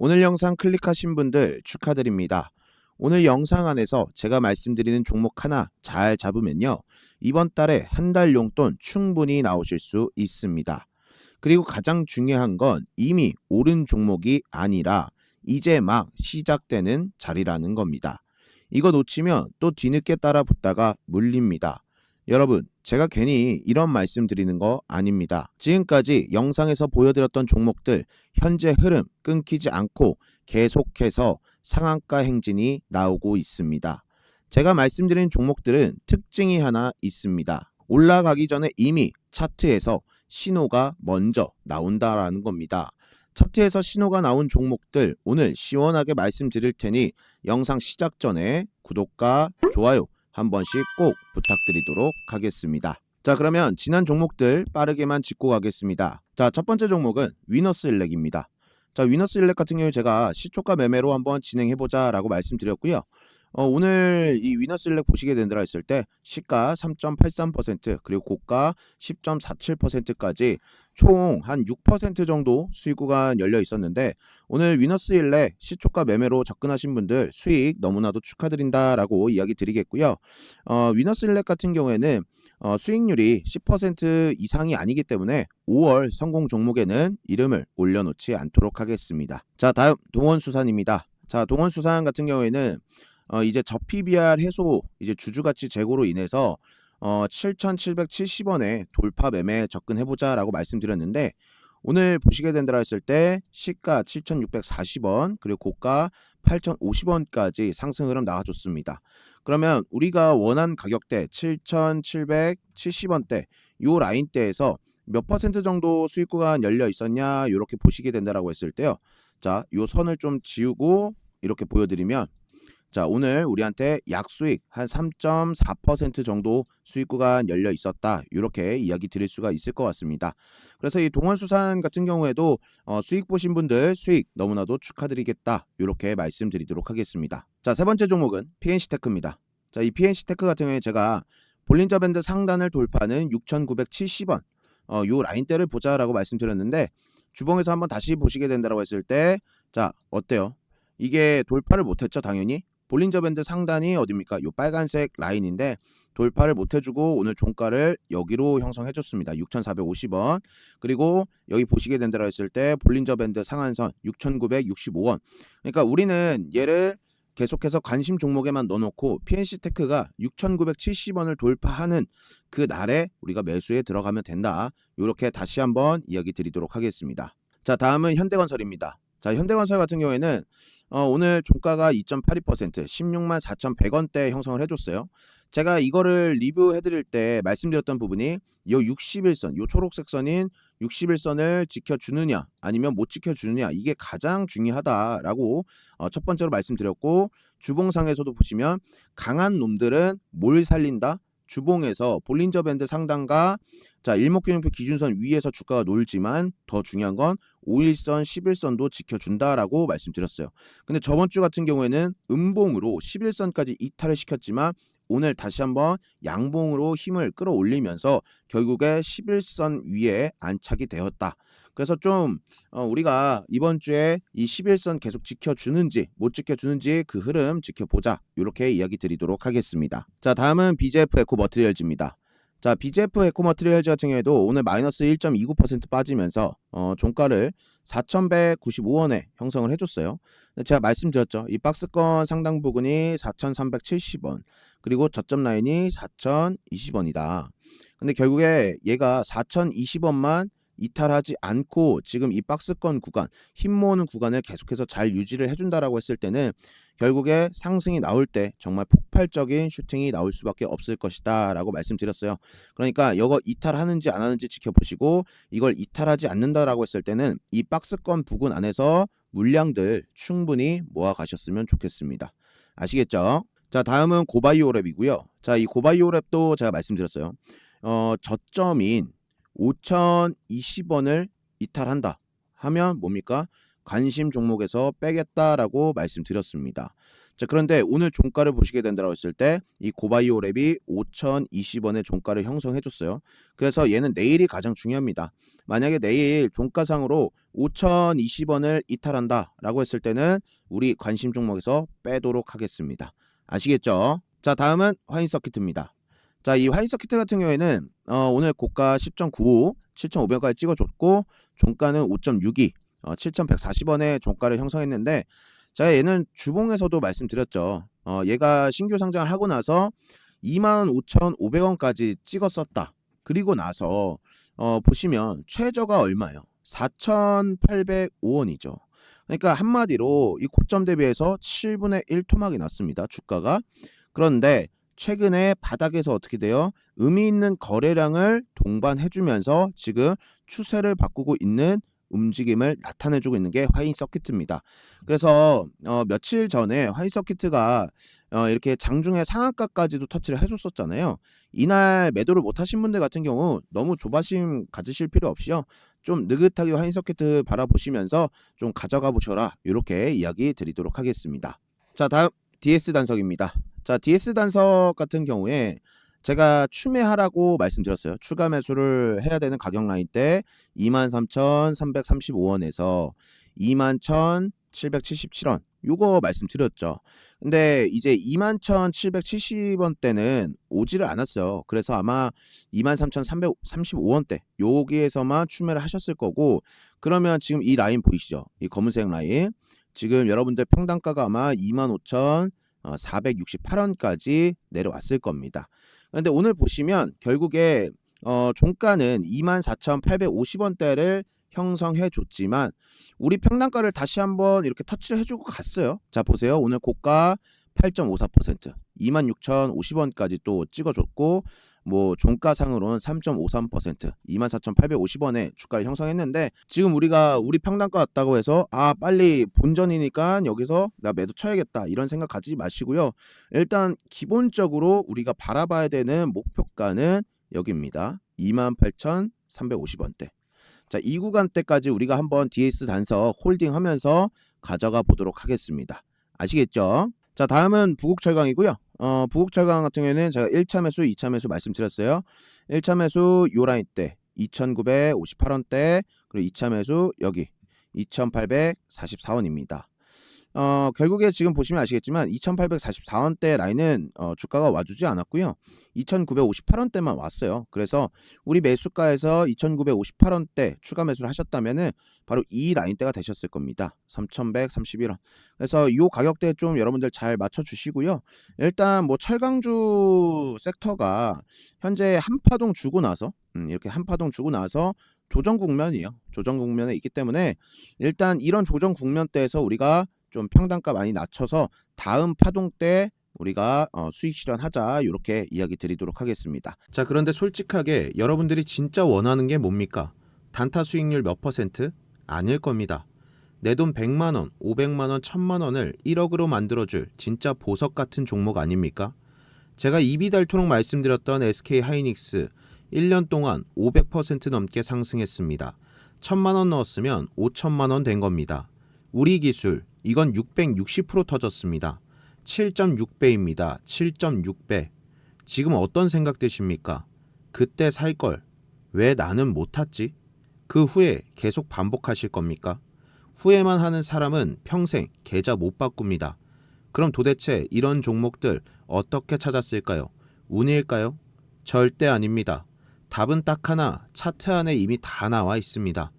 오늘 영상 클릭하신 분들 축하드립니다. 오늘 영상 안에서 제가 말씀드리는 종목 하나 잘 잡으면요, 이번 달에 한 달 용돈 충분히 나오실 수 있습니다. 그리고 가장 중요한 건 이미 오른 종목이 아니라 이제 막 시작되는 자리라는 겁니다. 이거 놓치면 또 뒤늦게 따라 붙다가 물립니다. 여러분, 제가 괜히 이런 말씀 드리는 거 아닙니다. 지금까지 영상에서 보여드렸던 종목들 현재 흐름 끊기지 않고 계속해서 상한가 행진이 나오고 있습니다. 제가 말씀드린 종목들은 특징이 하나 있습니다. 올라가기 전에 이미 차트에서 신호가 먼저 나온다라는 겁니다. 차트에서 신호가 나온 종목들 오늘 시원하게 말씀드릴 테니 영상 시작 전에 구독과 좋아요 한 번씩 꼭 부탁드리도록 하겠습니다. 자, 그러면 지난 종목들 빠르게만 짚고 가겠습니다. 자, 첫 번째 종목은 위너스 일렉입니다. 자, 위너스 일렉 같은 경우에 제가 시초가 매매로 한번 진행해보자 라고 말씀드렸고요. 오늘 이 위너스 일렉 보시게 된다라 했을 때 시가 3.83% 그리고 고가 10.47%까지 총 한 6% 정도 수익 구간 열려 있었는데, 오늘 위너스 일렉 시초가 매매로 접근하신 분들 수익 너무나도 축하드린다라고 이야기 드리겠고요. 위너스 일렉 같은 경우에는 수익률이 10% 이상이 아니기 때문에 5월 성공 종목에는 이름을 올려놓지 않도록 하겠습니다. 자, 다음 동원수산입니다. 자, 동원수산 같은 경우에는 이제 저PBR 해소 이제 주주가치 제고로 인해서 7,770원에 돌파 매매 접근해보자 라고 말씀드렸는데, 오늘 보시게 된다라 했을 때 시가 7,640원 그리고 고가 8,050원까지 상승 흐름 나와줬습니다. 그러면 우리가 원한 가격대 7,770원대 요 라인대에서 몇 퍼센트 정도 수익 구간 열려 있었냐 이렇게 보시게 된다라고 했을 때요. 자, 요 선을 좀 지우고 이렇게 보여드리면, 자, 오늘 우리한테 약수익 한 3.4% 정도 수익 구간 열려 있었다 이렇게 이야기 드릴 수가 있을 것 같습니다. 그래서 이 동원수산 같은 경우에도 수익 보신 분들 수익 너무나도 축하드리겠다 이렇게 말씀드리도록 하겠습니다. 자, 세 번째 종목은 PNC테크입니다. 자, 이 PNC테크 같은 경우에 제가 볼린저 밴드 상단을 돌파하는 6,970원 요 라인대를 보자라고 말씀드렸는데, 주봉에서 한번 다시 보시게 된다고 했을 때, 자, 어때요? 이게 돌파를 못했죠. 당연히 볼린저 밴드 상단이 어디입니까? 요 빨간색 라인인데 돌파를 못해주고 오늘 종가를 여기로 형성해줬습니다. 6,450원. 그리고 여기 보시게 된다고 했을 때 볼린저 밴드 상한선 6,965원. 그러니까 우리는 얘를 계속해서 관심 종목에만 넣어놓고 PNC테크가 6,970원을 돌파하는 그 날에 우리가 매수에 들어가면 된다. 이렇게 다시 한번 이야기 드리도록 하겠습니다. 자, 다음은 현대건설입니다. 자, 현대건설 같은 경우에는 오늘 종가가 2.82% 16만 4,100원대 형성을 해줬어요. 제가 이거를 리뷰해드릴 때 말씀드렸던 부분이 요 61선, 요 초록색 선인 61선을 지켜주느냐 아니면 못 지켜주느냐, 이게 가장 중요하다라고 첫 번째로 말씀드렸고, 주봉상에서도 보시면 강한 놈들은 뭘 살린다? 주봉에서 볼린저 밴드 상단과 자, 일목균형표 기준선 위에서 주가가 놀지만 더 중요한 건 5일선, 11선도 지켜준다라고 말씀드렸어요. 근데 저번 주 같은 경우에는 음봉으로 11선까지 이탈을 시켰지만 오늘 다시 한번 양봉으로 힘을 끌어올리면서 결국에 11선 위에 안착이 되었다. 그래서 좀 우리가 이번 주에 이 11선 계속 지켜주는지 못 지켜주는지 그 흐름 지켜보자 이렇게 이야기 드리도록 하겠습니다. 자, 다음은 BJF 에코 머티리얼즈입니다. 자, BJF 에코 머티리얼즈 같은 경우에도 오늘 마이너스 1.29% 빠지면서 종가를 4,195원에 형성을 해줬어요. 제가 말씀드렸죠. 이 박스권 상당 부분이 4,370원 그리고 저점 라인이 4,020원이다. 근데 결국에 얘가 4,020원만 이탈하지 않고 지금 이 박스권 구간, 힘 모으는 구간을 계속해서 잘 유지를 해준다라고 했을 때는 결국에 상승이 나올 때 정말 폭발적인 슈팅이 나올 수밖에 없을 것이다 라고 말씀드렸어요. 그러니까 이거 이탈하는지 안 하는지 지켜보시고, 이걸 이탈하지 않는다라고 했을 때는 이 박스권 부근 안에서 물량들 충분히 모아 가셨으면 좋겠습니다. 아시겠죠? 자, 다음은 고바이오랩이고요. 자, 이 고바이오랩도 제가 말씀드렸어요. 저점인 5,020원을 이탈한다 하면 뭡니까? 관심 종목에서 빼겠다라고 말씀드렸습니다. 자, 그런데 오늘 종가를 보시게 된다고 했을 때 이 고바이오랩이 5,020원의 종가를 형성해줬어요. 그래서 얘는 내일이 가장 중요합니다. 만약에 내일 종가상으로 5,020원을 이탈한다 라고 했을 때는 우리 관심 종목에서 빼도록 하겠습니다. 아시겠죠? 자, 다음은 화인 서키트입니다. 자, 이 화인 서키트 같은 경우에는 오늘 고가 10.95, 7,500원까지 찍어줬고 종가는 5.62, 7,140원의 종가를 형성했는데, 자, 얘는 주봉에서도 말씀드렸죠. 얘가 신규 상장을 하고 나서 25,500원까지 찍었었다. 그리고 나서 보시면 최저가 얼마예요? 4,805원이죠. 그러니까 한마디로 이 고점 대비해서 7분의 1 토막이 났습니다. 주가가. 그런데 최근에 바닥에서 어떻게 돼요? 의미 있는 거래량을 동반해주면서 지금 추세를 바꾸고 있는 움직임을 나타내주고 있는 게 화인 서키트입니다. 그래서 며칠 전에 화인 서키트가 이렇게 장중에 상한가까지도 터치를 해줬었잖아요. 이날 매도를 못하신 분들 같은 경우 너무 조바심 가지실 필요 없이요. 좀 느긋하게 화인 서키트 바라보시면서 좀 가져가 보셔라. 이렇게 이야기 드리도록 하겠습니다. 자, 다음 DS 단석입니다. 자, DS 단석 같은 경우에 제가 추매하라고 말씀드렸어요. 추가 매수를 해야 되는 가격 라인 때 23,335원에서 21,777원 요거 말씀드렸죠. 근데 이제 21,770원대는 오지를 않았어요. 그래서 아마 23,335원대 여기에서만 추매를 하셨을 거고, 그러면 지금 이 라인 보이시죠? 이 검은색 라인. 지금 여러분들 평단가가 아마 25,468원까지 내려왔을 겁니다. 그런데 오늘 보시면 결국에 종가는 24,850원대를 형성해 줬지만 우리 평단가를 다시 한번 이렇게 터치를 해주고 갔어요. 자, 보세요. 오늘 고가 8.54%, 26,050원까지 또 찍어줬고, 뭐 종가상으로는 3.53%, 24,850원에 주가를 형성했는데, 지금 우리가 우리 평단가 왔다고 해서 빨리 본전이니까 여기서 나 매도 쳐야겠다 이런 생각 가지지 마시고요. 일단 기본적으로 우리가 바라봐야 되는 목표가는 여기입니다. 28,350원대. 자, 이 구간대까지 우리가 한번 DS 단석 홀딩하면서 가져가 보도록 하겠습니다. 아시겠죠? 자, 다음은 부국철강이고요. 부국철강 같은 경우에는 제가 1차 매수, 2차 매수 말씀드렸어요. 1차 매수 요 라인 때 2,958원대, 그리고 2차 매수 여기 2,844원입니다. 결국에 지금 보시면 아시겠지만 2,844원대 라인은 주가가 와주지 않았고요. 2,958원대만 왔어요. 그래서 우리 매수가에서 2,958원대 추가 매수를 하셨다면은 바로 이 라인대가 되셨을 겁니다. 3,131원. 그래서 이 가격대 좀 여러분들 잘 맞춰주시고요. 일단 뭐 철강주 섹터가 현재 한파동 주고 나서 이렇게 한파동 주고 나서 조정 국면이에요. 조정 국면에 있기 때문에 일단 이런 조정 국면대에서 우리가 좀 평단가 많이 낮춰서 다음 파동 때 우리가 수익 실현하자, 이렇게 이야기 드리도록 하겠습니다. 자, 그런데 솔직하게 여러분들이 진짜 원하는 게 뭡니까? 단타 수익률 몇 %? 아닐 겁니다. 내 돈 100만원, 500만원, 1000만원을 1억으로 만들어줄 진짜 보석 같은 종목 아닙니까? 제가 입이 닳도록 말씀드렸던 SK 하이닉스 1년 동안 500% 넘게 상승했습니다. 1000만원 넣었으면 5천만원 된 겁니다. 우리 기술 이건 660% 터졌습니다. 7.6배입니다. 7.6배. 지금 어떤 생각 드십니까? 그때 살 걸 왜 나는 못 탔지? 그 후에 계속 반복하실 겁니까? 후회만 하는 사람은 평생 계좌 못 바꿉니다. 그럼 도대체 이런 종목들 어떻게 찾았을까요? 운일까요? 절대 아닙니다. 답은 딱 하나, 차트 안에 이미 다 나와 있습니다.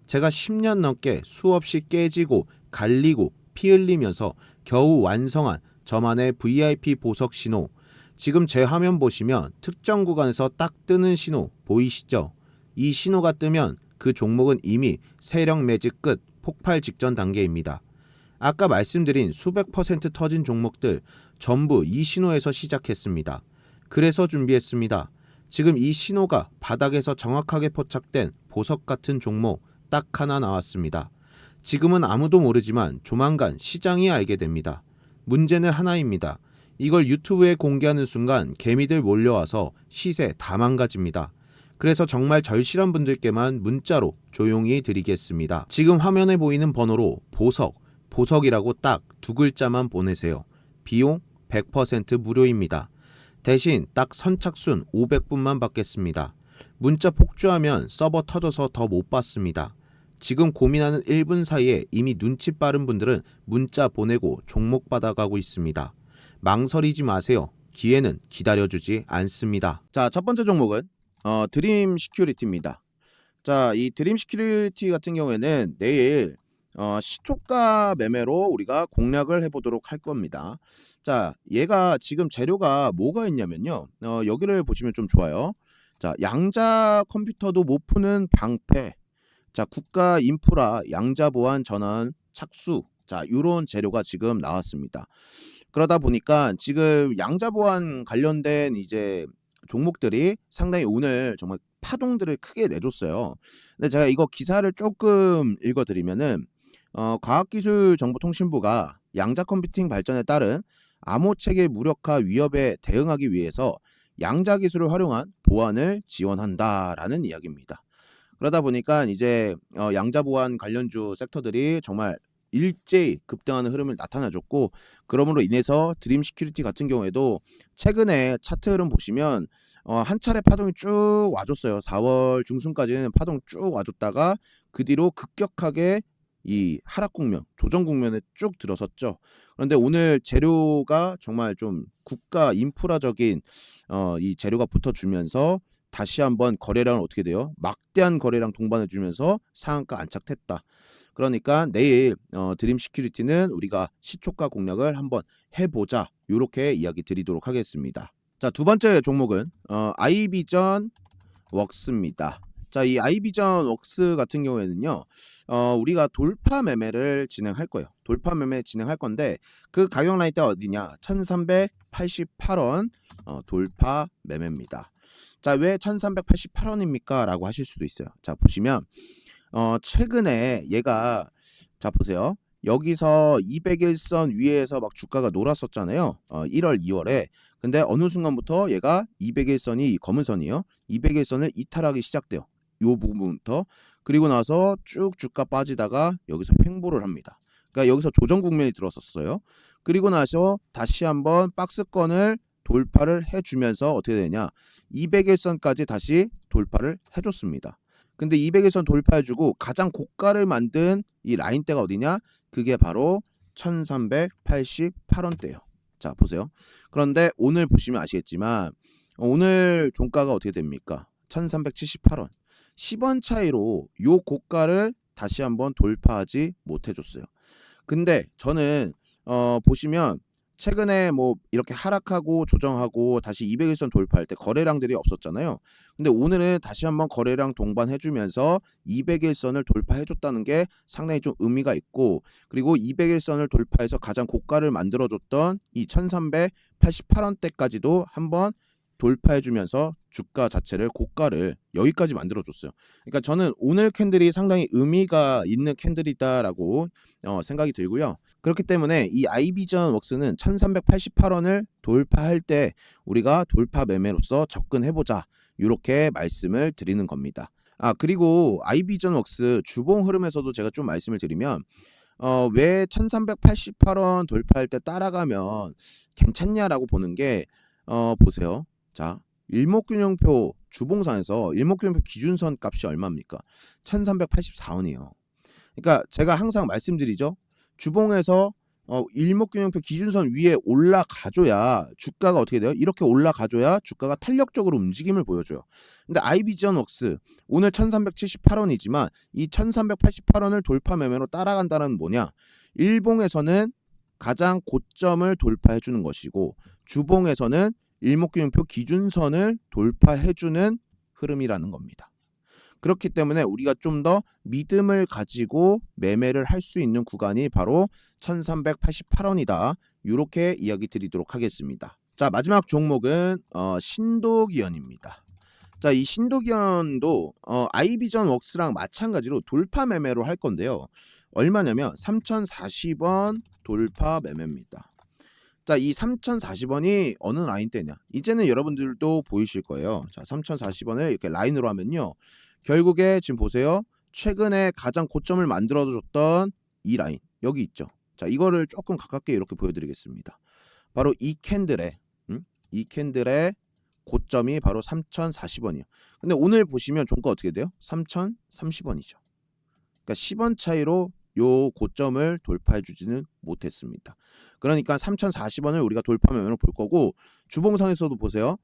제가 10년 넘게 수없이 깨지고 갈리고 피 흘리면서 겨우 완성한 저만의 VIP 보석 신호. 지금 제 화면 보시면 특정 구간에서 딱 뜨는 신호 보이시죠? 이 신호가 뜨면 그 종목은 이미 세력 매집 끝, 폭발 직전 단계입니다. 아까 말씀드린 수백 % 터진 종목들 전부 이 신호에서 시작했습니다. 그래서 준비했습니다. 지금 이 신호가 바닥에서 정확하게 포착된 보석 같은 종목 딱 하나 나왔습니다. 지금은 아무도 모르지만 조만간 시장이 알게 됩니다. 문제는 하나입니다. 이걸 유튜브에 공개하는 순간 개미들 몰려와서 시세 다 망가집니다. 그래서 정말 절실한 분들께만 문자로 조용히 드리겠습니다. 지금 화면에 보이는 번호로 보석이라고 딱 두 글자만 보내세요. 비용 100% 무료입니다. 대신 딱 선착순 500분만 받겠습니다. 문자 폭주하면 서버 터져서 더 못 받습니다. 지금 고민하는 1분 사이에 이미 눈치 빠른 분들은 문자 보내고 종목 받아가고 있습니다. 망설이지 마세요. 기회는 기다려주지 않습니다. 자, 첫 번째 종목은 드림 시큐리티입니다. 자, 이 드림 시큐리티 같은 경우에는 내일 시초가 매매로 우리가 공략을 해보도록 할 겁니다. 자, 얘가 지금 재료가 뭐가 있냐면요. 여기를 보시면 좀 좋아요. 자, 양자 컴퓨터도 못 푸는 방패. 자, 국가 인프라 양자 보안 전환 착수. 자, 요런 재료가 지금 나왔습니다. 그러다 보니까 지금 양자 보안 관련된 이제 종목들이 상당히 오늘 정말 파동들을 크게 내줬어요. 근데 제가 이거 기사를 조금 읽어드리면은 과학기술정보통신부가 양자 컴퓨팅 발전에 따른 암호 체계 무력화 위협에 대응하기 위해서 양자 기술을 활용한 보안을 지원한다라는 이야기입니다. 그러다 보니까 이제 양자 보안 관련주 섹터들이 정말 일제히 급등하는 흐름을 나타내줬고, 그러므로 인해서 드림 시큐리티 같은 경우에도 최근에 차트 흐름 보시면 한 차례 파동이 쭉 와줬어요. 4월 중순까지는 파동 쭉 와줬다가 그 뒤로 급격하게 이 하락 국면, 조정 국면에 쭉 들어섰죠. 그런데 오늘 재료가 정말 좀 국가 인프라적인 이 재료가 붙어주면서 다시 한번 거래량은 어떻게 돼요? 막대한 거래량 동반해주면서 상한가 안착했다. 그러니까 내일 드림 시큐리티는 우리가 시초가 공략을 한번 해보자. 이렇게 이야기 드리도록 하겠습니다. 자, 두 번째 종목은 아이비전 웍스입니다. 자, 이 아이비전 웍스 같은 경우에는요, 우리가 돌파 매매를 진행할 거예요. 돌파 매매 진행할 건데 그 가격 라인대가 어디냐? 1388원 돌파 매매입니다. 자, 왜 1388원입니까? 라고 하실 수도 있어요. 자, 보시면 최근에 얘가, 자 보세요. 여기서 200일선 위에서 막 주가가 놀았었잖아요. 1월, 2월에. 근데 어느 순간부터 얘가 200일선이 검은 선이에요. 200일선을 이탈하기 시작돼요. 요 부분부터. 그리고 나서 쭉 주가 빠지다가 여기서 횡보를 합니다. 그러니까 여기서 조정 국면이 들어섰어요. 그리고 나서 다시 한번 박스권을 돌파를 해주면서 어떻게 되냐? 200일선까지 다시 돌파를 해줬습니다. 근데 200일선 돌파해주고 가장 고가를 만든 이 라인대가 어디냐? 그게 바로 1388원대예요. 자, 보세요. 그런데 오늘 보시면 아시겠지만 오늘 종가가 어떻게 됩니까? 1378원. 10원 차이로 요 고가를 다시 한번 돌파하지 못해줬어요. 근데 저는 보시면 최근에 뭐 이렇게 하락하고 조정하고 다시 200일선 돌파할 때 거래량들이 없었잖아요. 근데 오늘은 다시 한번 거래량 동반해주면서 200일선을 돌파해줬다는 게 상당히 좀 의미가 있고, 그리고 200일선을 돌파해서 가장 고가를 만들어줬던 이 1388원대까지도 한번 돌파해주면서 주가 자체를 고가를 여기까지 만들어줬어요. 그러니까 저는 오늘 캔들이 상당히 의미가 있는 캔들이다라고 생각이 들고요. 그렇기 때문에 이 아이비전 웍스는 1388원을 돌파할 때 우리가 돌파 매매로서 접근해보자, 이렇게 말씀을 드리는 겁니다. 그리고 아이비전 웍스 주봉 흐름에서도 제가 좀 말씀을 드리면 왜 1388원 돌파할 때 따라가면 괜찮냐라고 보는 게 보세요. 자, 일목균형표 주봉상에서 일목균형표 기준선 값이 얼마입니까? 1384원이에요. 그러니까 제가 항상 말씀드리죠. 주봉에서 일목균형표 기준선 위에 올라가줘야 주가가 어떻게 돼요? 이렇게 올라가줘야 주가가 탄력적으로 움직임을 보여줘요. 근데 아이비전 웍스 오늘 1378원이지만 이 1388원을 돌파 매매로 따라간다는 뭐냐? 일봉에서는 가장 고점을 돌파해 주는 것이고 주봉에서는 일목균형표 기준선을 돌파해 주는 흐름이라는 겁니다. 그렇기 때문에 우리가 좀 더 믿음을 가지고 매매를 할 수 있는 구간이 바로 1388원이다. 이렇게 이야기 드리도록 하겠습니다. 자, 마지막 종목은 신도기현입니다. 자, 이 신도기현도 아이비전 웍스랑 마찬가지로 돌파 매매로 할 건데요. 얼마냐면 3040원 돌파 매매입니다. 자, 이 3040원이 어느 라인대냐? 이제는 여러분들도 보이실 거예요. 자, 3040원을 이렇게 라인으로 하면요. 결국에 지금 보세요. 최근에 가장 고점을 만들어줬던 이 라인 여기 있죠. 자, 이거를 조금 가깝게 이렇게 보여드리겠습니다. 바로 이 캔들의 고점이 바로 3,040원이에요. 근데 오늘 보시면 종가 어떻게 돼요? 3,030원이죠. 그러니까 10원 차이로 요 고점을 돌파해 주지는 못했습니다. 그러니까 3,040원을 우리가 돌파 매매로 볼 거고, 주봉상에서도 보세요.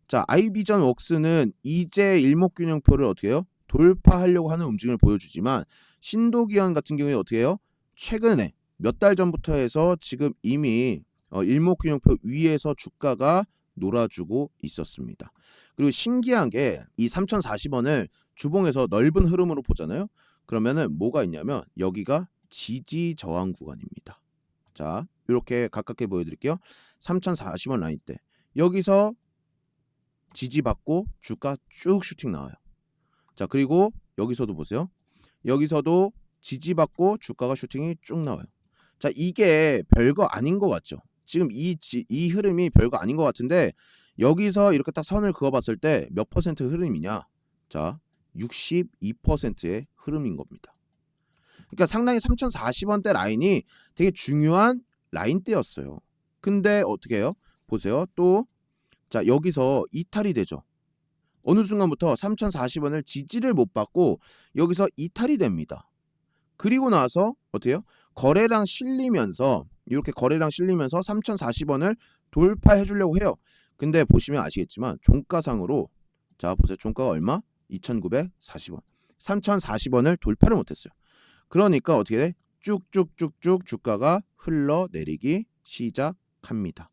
자, 아이비전 웍스는 이제 일목균형표를 어떻게 해요? 돌파하려고 하는 움직임을 보여주지만, 신도기현 같은 경우에 어떻게 해요? 최근에 몇 달 전부터 해서 지금 이미 일목균형표 위에서 주가가 놀아주고 있었습니다. 그리고 신기한 게 이 3,040원을 주봉에서 넓은 흐름으로 보잖아요. 그러면은 뭐가 있냐면 여기가 지지 저항 구간입니다. 자, 이렇게 가깝게 보여드릴게요. 3,040원 라인 때 여기서 지지받고 주가 쭉 슈팅 나와요. 자, 그리고 여기서도 보세요. 여기서도 지지받고 주가가 슈팅이 쭉 나와요. 자, 이게 별거 아닌 것 같죠? 지금 이 흐름이 별거 아닌 것 같은데, 여기서 이렇게 딱 선을 그어봤을 때 몇 퍼센트 흐름이냐? 자, 62%의 흐름인 겁니다. 그러니까 상당히 3,040원대 라인이 되게 중요한 라인대였어요. 근데 어떻게 해요? 보세요. 또 자, 여기서 이탈이 되죠. 어느 순간부터 3,040원을 지지를 못 받고 여기서 이탈이 됩니다. 그리고 나서 어떻게 해요? 거래량 실리면서 이렇게 거래량 실리면서 3,040원을 돌파해 주려고 해요. 근데 보시면 아시겠지만 종가상으로, 자 보세요. 종가가 얼마? 2,940원. 3,040원을 돌파를 못했어요. 그러니까 어떻게 돼? 쭉쭉쭉쭉 주가가 흘러내리기 시작합니다.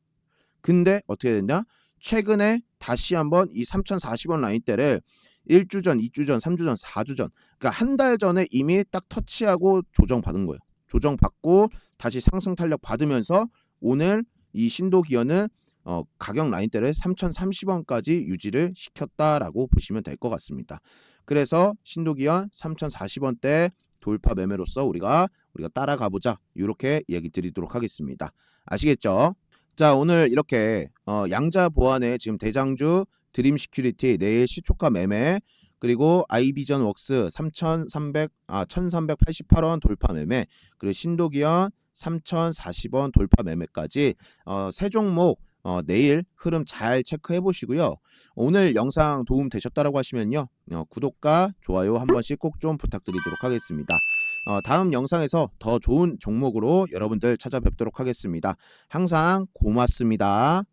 근데 어떻게 됐냐? 최근에 다시 한번 이 3,040원 라인대를 1주 전, 2주 전, 3주 전, 4주 전, 그러니까 한 달 전에 이미 딱 터치하고 조정받은 거예요. 조정받고 다시 상승 탄력 받으면서 오늘 이 신도기현은 가격 라인대를 3,030원까지 유지를 시켰다라고 보시면 될 것 같습니다. 그래서 신도기현 3,040원대 돌파 매매로서 우리가 따라가 보자, 이렇게 얘기 드리도록 하겠습니다. 아시겠죠? 자, 오늘 이렇게 양자 보안의 지금 대장주 드림 시큐리티 내일 시초가 매매, 그리고 아이비전 웍스 1,388원 돌파 매매, 그리고 신도기현 3,040원 돌파 매매까지 세 종목 내일 흐름 잘 체크해 보시고요. 오늘 영상 도움 되셨다라고 하시면요, 구독과 좋아요 한 번씩 꼭 좀 부탁드리도록 하겠습니다. 다음 영상에서 더 좋은 종목으로 여러분들 찾아뵙도록 하겠습니다. 항상 고맙습니다.